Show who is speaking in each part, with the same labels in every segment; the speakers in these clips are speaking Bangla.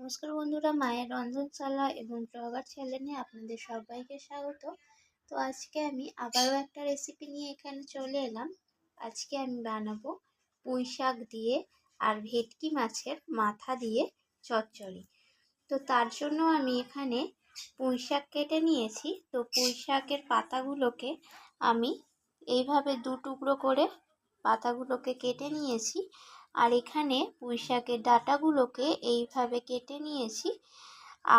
Speaker 1: নমস্কার বন্ধুরা, মায়ের রন্ধনশালা এবং ব্লগার চ্যানেলে আপনাদের সবাইকে স্বাগত। তো আজকে আমি আবারও একটা রেসিপি নিয়ে এখানে চলে এলাম। আজকে আমি বানাবো পুঁই শাক দিয়ে আর ভেটকি মাছের মাথা দিয়ে চচ্চড়ি। তো তার জন্য আমি এখানে পুঁই শাক কেটে নিয়েছি। তো পুঁই শাকের পাতাগুলোকে আমি এইভাবে দু টুকরো করে পাতাগুলোকে কেটে নিয়েছি। আর এখানে পুঁই শাকের ডাঁটাগুলোকে এইভাবে কেটে নিয়েছি।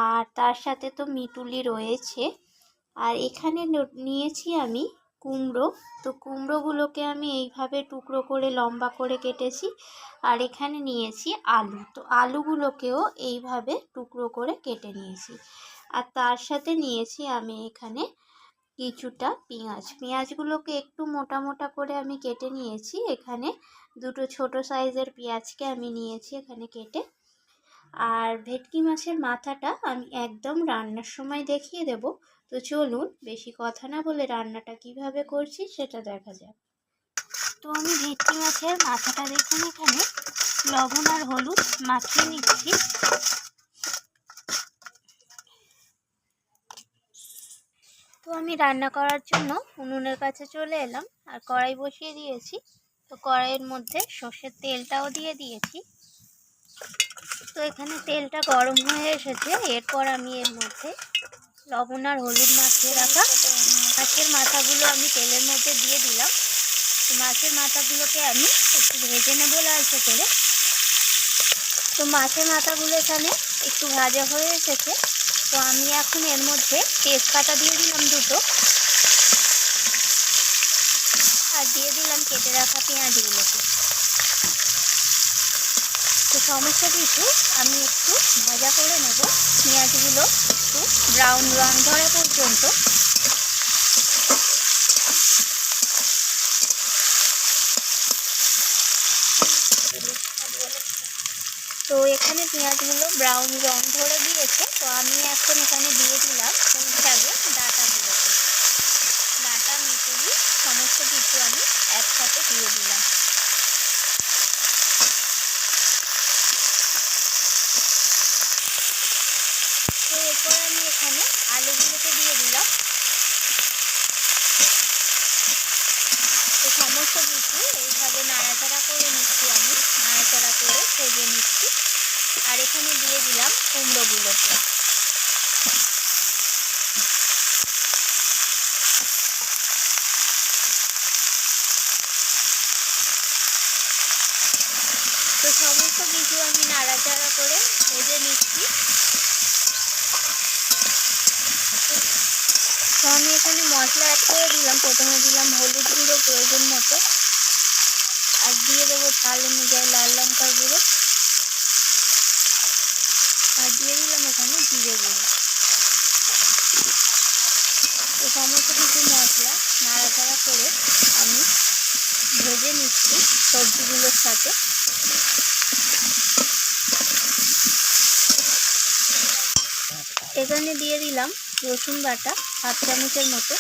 Speaker 1: আর তার সাথে তো মিটুলি রয়েছে। আর এখানে নিয়েছি আমি কুমড়ো। তো কুমড়োগুলোকে আমি এইভাবে টুকরো করে লম্বা করে কেটেছি। আর এখানে নিয়েছি আলু। তো আলুগুলোকেও এইভাবে টুকরো করে কেটে নিয়েছি। আর তার সাথে নিয়েছি আমি এখানে কিছুটা পেঁয়াজগুলোকে একটু মোটা মোটা করে আমি কেটে নিয়েছি। এখানে দুটো ছোট সাইজের পেঁয়াজকে আমি নিয়েছি এখানে কেটে। আর ভেটকি মাছের মাথাটা আমি একদম রান্নার সময় দেখিয়ে দেব। তো চলুন বেশি কথা না বলে রান্নাটা কিভাবে করছি সেটা দেখা যাক। তো আমি ভেটকি মাছের মাথাটা দেখুন এখানে লবণ আর হলুদ মাখিয়ে নিচ্ছি। তো আমি রান্না করার জন্য উনুনের কাছে চলে এলাম আর কড়াই বসিয়ে দিয়েছি। তো কড়াইয়ের মধ্যে সর্ষের তেলটাও দিয়ে দিয়েছি। তো এখানে তেলটা গরম হয়ে এসেছে। এরপর আমি এর মধ্যে লবণ আর হলুদ মাখিয়ে রাখা মাছের মাথাগুলো আমি তেলের মধ্যে দিয়ে দিলাম। তো মাছের মাথাগুলোকে আমি একটু ভেজে নেব লালচে করে। তো মাছের মাথাগুলো এখানে একটু ভাজা হয়ে এসেছে। তো আমি এখন এর মধ্যে তেজপাতা দিয়ে দিলাম দুটো। আর দিয়ে দিলাম কেটে রাখা পেঁয়াজগুলোকে। তো সমস্ত কিছু আমি একটু ভাজা করে নেব। পেঁয়াজগুলো একটু ব্রাউন রং ধরা পর্যন্ত। তো এখানে পেঁয়াজগুলো ব্রাউন রং ধরে দিয়েছে। তো আমি এখন এখানে দিয়ে দিলাম পুঁই শাকের ডাঁটাগুলোকে। ডাঁটা মিটুলি সমস্ত কিছু আমি একসাথে দিয়ে দিলাম। তো এরপর আমি এখানে আলুগুলোকে দিয়ে দিলাম। তো সমস্ত কিছু এইভাবে নাড়াচাড়া করে নিচ্ছি, আমি নাড়াচাড়া করে ভেজে নিচ্ছি। আর এখানে দিয়ে দিলাম কুমড়োগুলোকে। তো সমস্ত কিছু আমি নাড়াচাড়া করে ভেজে নিচ্ছি। তো আমি এখানে মশলা অ্যাড করে দিলাম। প্রথমে দিলাম হলুদ গুঁড়ো প্রয়োজন মতো। আর দিয়ে দেবো ঝাল অনুযায়ী লাল লঙ্কার গুঁড়ো। আর দিয়ে দিলাম এখানে জিরে গুঁড়ো। তো সমস্ত কিছু মশলা নাড়াচাড়া করে আমি ভেজে নিচ্ছি সবজিগুলোর সাথে। এখানে দিয়ে দিলাম রসুন বাটা হাফ চামচের মতো।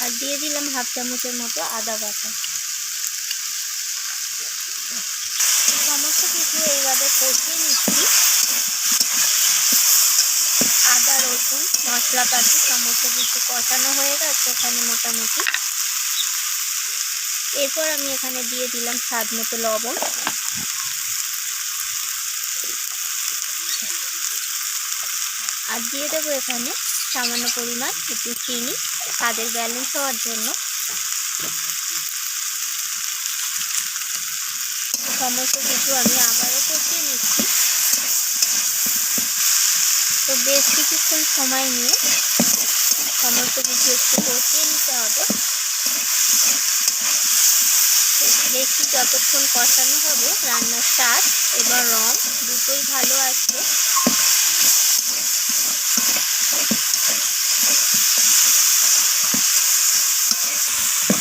Speaker 1: আর দিয়ে দিলাম হাফ চামচের মতো আদা বাটা। সমস্ত কিছু এইভাবে কষিয়ে নিচ্ছি। আদা রসুন মশলাপাতি সমস্ত কিছু কষানো হয়ে গেছে এখানে মোটামুটি। এরপর আমি এখানে দিয়ে দিলাম স্বাদ মতো লবণ। আর দিয়ে দেবো এখানে সামান্য পরিমাণ একটু চিনি স্বাদের ব্যালেন্স হওয়ার জন্য। সমস্ত কিছু আমি আবারও কষিয়ে নিচ্ছি। তো বেশ কিছুক্ষণ সময় নিয়ে সমস্ত কিছু একটু কষিয়ে নিতে হবে। দেখি যতক্ষণ কষানো হবে রান্নার স্বাদ এবং রং দুটোই ভালো আসবে।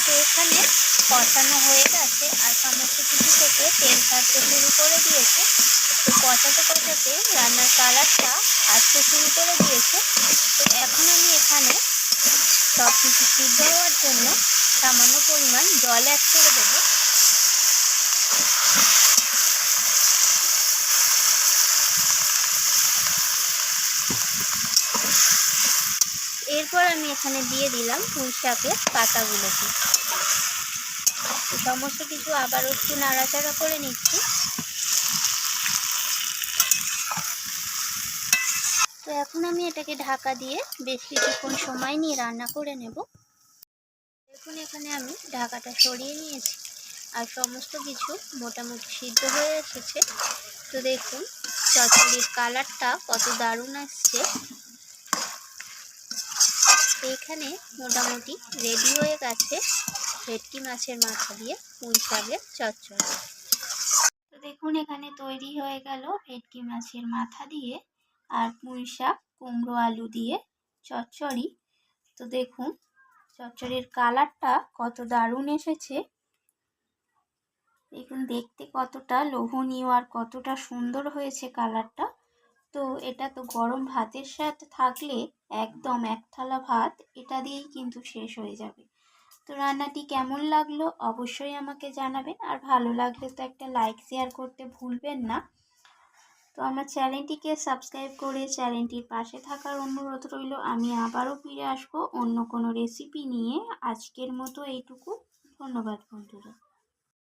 Speaker 1: তো এখানে কষানো হয়ে গেছে আর সমস্ত কিছু থেকে তেল ছাড়তে শুরু করে দিয়েছে। তো কষাতে কষাতে রান্নার কালারটা আসতে শুরু করে দিয়েছে। তো এখন আমি এখানে সব কিছু সিদ্ধ হওয়ার জন্য সামান্য পরিমাণ জল অ্যাড করে দেবো। আমি এখানে দিয়ে দিলাম পুঁই শাকের পাতাগুলোকে। সমস্ত কিছু আবারও একটু নাড়াচাড়া করে নিচ্ছি। তো এখন আমি এটাকে ঢাকা দিয়ে বেশ কিছুক্ষণ সময় নিয়ে রান্না করে নেব। দেখুন এখানে আমি ঢাকাটা সরিয়ে নিয়েছি আর সমস্ত কিছু মোটামুটি সিদ্ধ হয়ে এসেছে। তো দেখুন চচ্চড়ির কালারটা কত দারুণ আসছে। এখানে মোটামুটি রেডি হয়ে গেছে ভেটকি মাছের মাথা দিয়ে পুঁই শাকের চচ্চড়ি। তো দেখুন এখানে তৈরি হয়ে গেল ভেটকি মাছের মাথা দিয়ে আর পুঁই শাক কুমড়ো আলু দিয়ে চচ্চড়ি। তো দেখুন চচ্চড়ির কালারটা কত দারুণ এসেছে। দেখুন দেখতে কতটা লোভনীয় আর কতটা সুন্দর হয়েছে কালারটা। তো এটা তো গরম ভাতের সাথে থাকলে একদম এক থালা ভাত এটা দিয়েই কিন্তু শেষ হয়ে যাবে। তো রান্নাটি কেমন লাগলো অবশ্যই আমাকে জানাবেন, আর ভালো লাগলে তো একটা লাইক শেয়ার করতে ভুলবেন না। তো আমার চ্যানেলটিকে সাবস্ক্রাইব করে চ্যানেলটির পাশে থাকার অনুরোধ রইল। আমি আবারও ফিরে আসবো অন্য কোনো রেসিপি নিয়ে। আজকের মতো এইটুকু। ধন্যবাদ বন্ধুরা।